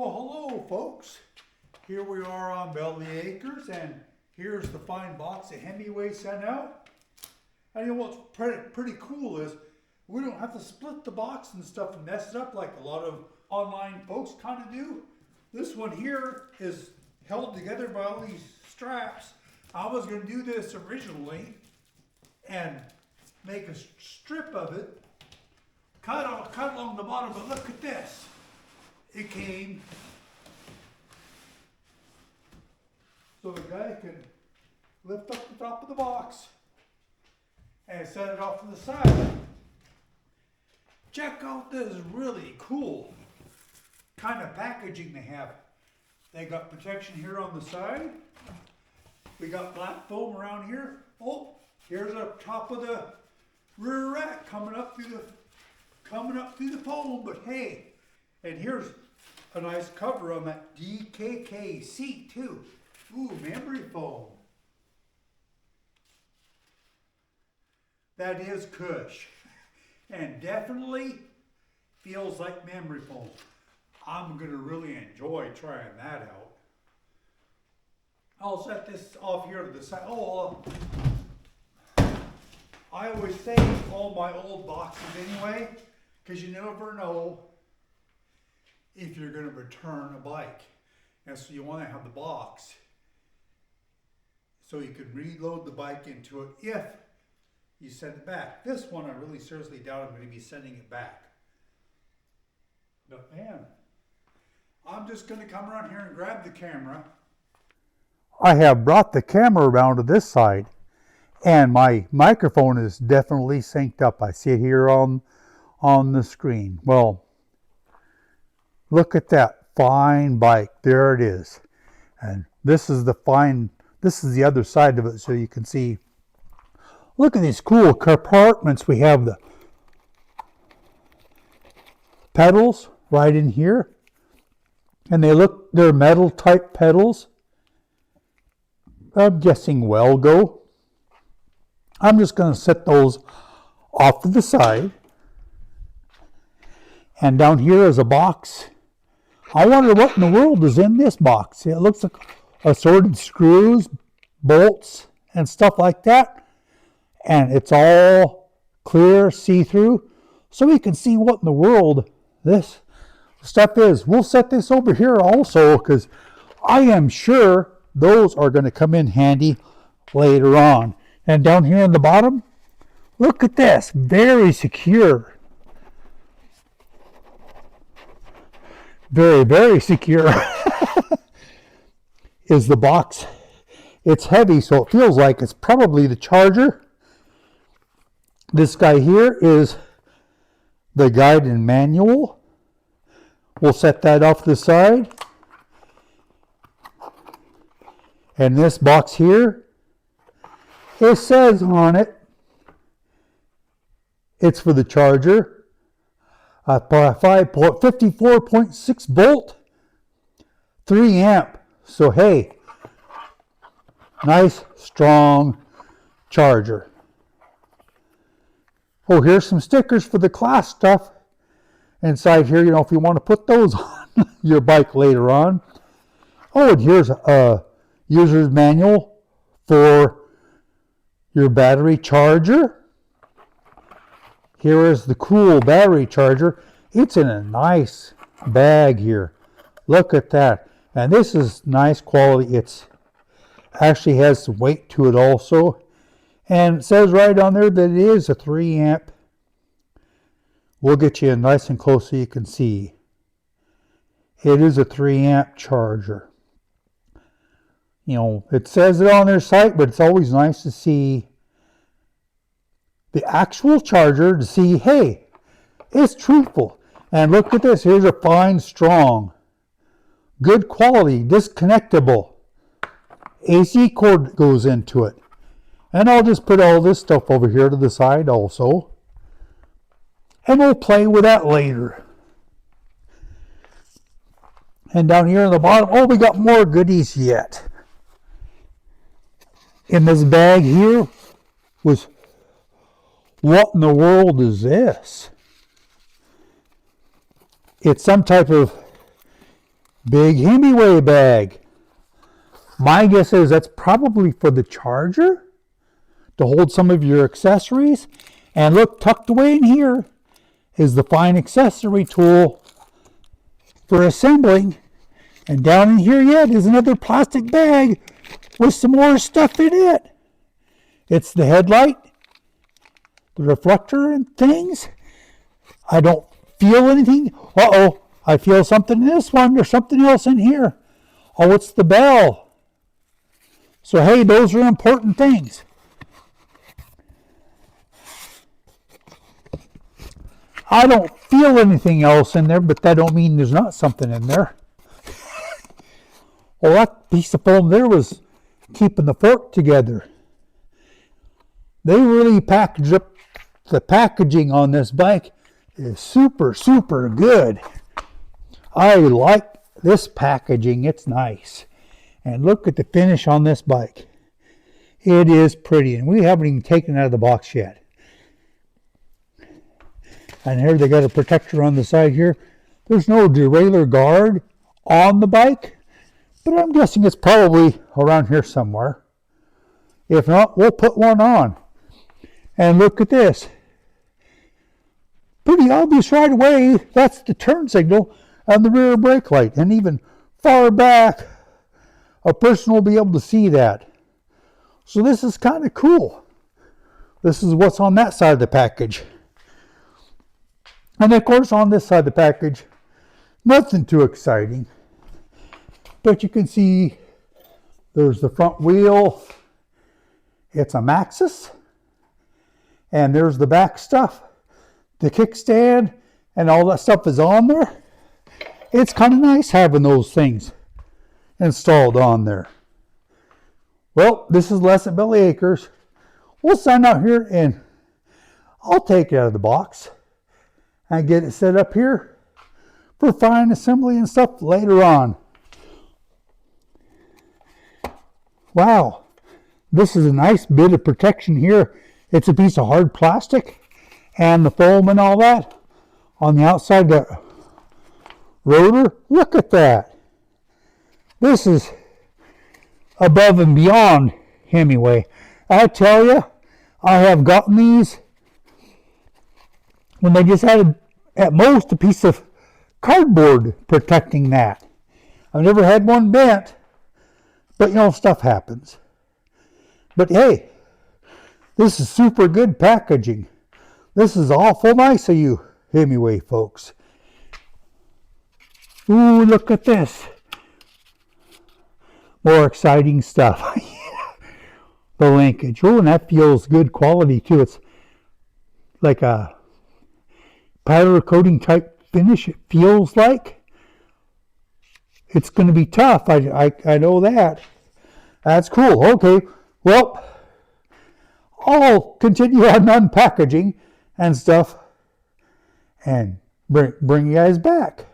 Well, hello folks. Here we are on Belly Acres, and here's the fine box that Himiway sent out. And you know what's pretty cool is we don't have to split the box and stuff and mess it up like a lot of online folks kind of do. This one here is held together by all these straps. I was going to do this originally and make a strip of it, cut along the bottom, but look at this. It came so the guy can lift up the top of the box and set it off to the side. Check out this really cool kind of packaging they have. They got protection here on the side. We got black foam around here. Oh, here's the top of the rear rack coming up through the foam. But hey, and here's a nice cover on that DKK seat too. Ooh, memory foam. That is cush. And definitely feels like memory foam. I'm going to really enjoy trying that out. I'll set this off here to the side. I always save all my old boxes anyway, because you never know if you're going to return a bike. And so you want to have the box so you can reload the bike into it if you send it back. This one I really seriously doubt I'm going to be sending it back. But man, I'm just going to come around here and grab the camera. I have brought the camera around to this side, and my microphone is definitely synced up. I see it here on the screen. Well, look at that fine bike. There it is. And this is the other side of it, so you can see. Look at these cool compartments. We have the pedals right in here. And they're metal type pedals. I'm guessing Welgo. I'm just going to set those off to the side. And down here is a box. I wonder what in the world is in this box. It looks like assorted screws, bolts, and stuff like that. And it's all clear, see-through, so we can see what in the world this stuff is. We'll set this over here also, because I am sure those are going to come in handy later on. And down here in the bottom, look at this, very secure. Very, very secure is the box. It's heavy, so it feels like it's probably the charger. This guy here is the guide and manual. We'll set that off to the side. And this box here, it says on it, it's for the charger. 54.6 volt, 3 amp. So hey, nice strong charger. Oh, here's some stickers for the class stuff inside here, if you want to put those on your bike later on. Oh, and here's a user's manual for your battery charger. Here is the cool battery charger. It's in a nice bag here. Look at that. And this is nice quality. It's actually has some weight to it also. And it says right on there that it is a 3 amp. We'll get you in nice and close so you can see. It is a 3 amp charger. It says it on their site, but it's always nice to see the actual charger to see, hey, it's truthful. And look at this. Here's a fine, strong, good quality, disconnectable AC cord goes into it. And I'll just put all this stuff over here to the side also. And we'll play with that later. And down here on the bottom, we got more goodies yet. In this bag here was, what in the world is this? It's some type of Big Himiway bag. My guess is that's probably for the charger to hold some of your accessories. And look, tucked away in here is the fine accessory tool for assembling. And down in here yet is another plastic bag with some more stuff in it. It's the headlight, the reflector and things. I don't feel anything. Uh-oh, I feel something in this one. There's something else in here. Oh, it's the bell. So, hey, those are important things. I don't feel anything else in there, but that don't mean there's not something in there. Well, that piece of foam there was keeping the fork together. They really packaged up the packaging on this bike is super, super good. I like this packaging. It's nice. And look at the finish on this bike. It is pretty. And we haven't even taken it out of the box yet. And here they got a protector on the side here. There's no derailleur guard on the bike, but I'm guessing it's probably around here somewhere. If not, we'll put one on. And look at this. Pretty obvious right away. That's the turn signal and the rear brake light. And even far back, a person will be able to see that. So this is kind of cool. This is what's on that side of the package. And of course on this side of the package, nothing too exciting. But you can see there's the front wheel. It's a Maxxis. And there's the back stuff. The kickstand and all that stuff is on there. It's kind of nice having those things installed on there. Well, this is Les at Belly Acres. We'll sign out here and I'll take it out of the box and get it set up here for fine assembly and stuff later on. Wow, this is a nice bit of protection here. It's a piece of hard plastic and the foam and all that on the outside of the rotor. Look at that. This is above and beyond Himiway. I tell you, I have gotten these when they just had at most a piece of cardboard protecting that. I've never had one bent, but you know, stuff happens. But hey, this is super good packaging. This is awful nice of you, Himiway folks. Ooh, look at this. More exciting stuff. The linkage. Oh, and that feels good quality too. It's like a powder coating type finish. It feels like it's going to be tough. I know that. That's cool. Okay. Well, I'll continue on unpackaging and stuff and bring you guys back.